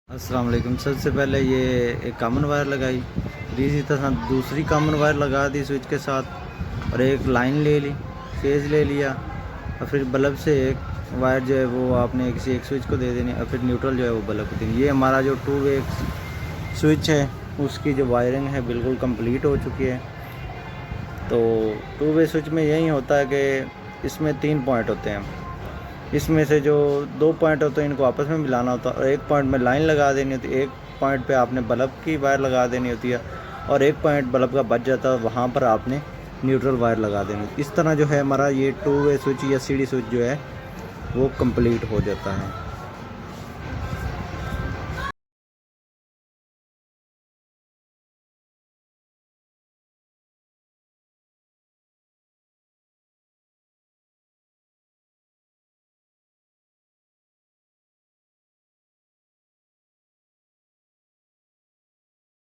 अस्सलाम वालेकुम। सबसे पहले ये एक कॉमन वायर लगाई, फिर इसी तरह दूसरी कॉमन वायर लगा दी स्विच के साथ और एक लाइन ले ली, फेज़ ले लिया और फिर बल्ब से एक वायर जो है वो आपने किसी एक स्विच को दे देनी और फिर न्यूट्रल जो है वो बल्ब को देनी। ये हमारा जो 2 वे स्विच है उसकी जो वायरिंग है बिल्कुल कंप्लीट हो चुकी है। तो 2 वे स्विच में यही होता है कि इसमें 3 पॉइंट होते हैं, इसमें से जो 2 पॉइंट होते हैं इनको आपस में मिलाना होता है और एक पॉइंट में लाइन लगा देनी होती है, एक पॉइंट पे आपने बल्ब की वायर लगा देनी होती है और एक पॉइंट बल्ब का बच जाता है, वहाँ पर आपने न्यूट्रल वायर लगा देनी होती है। इस तरह जो है हमारा ये 2 वे स्विच या सीडी स्विच जो है वो कंप्लीट हो जाता है।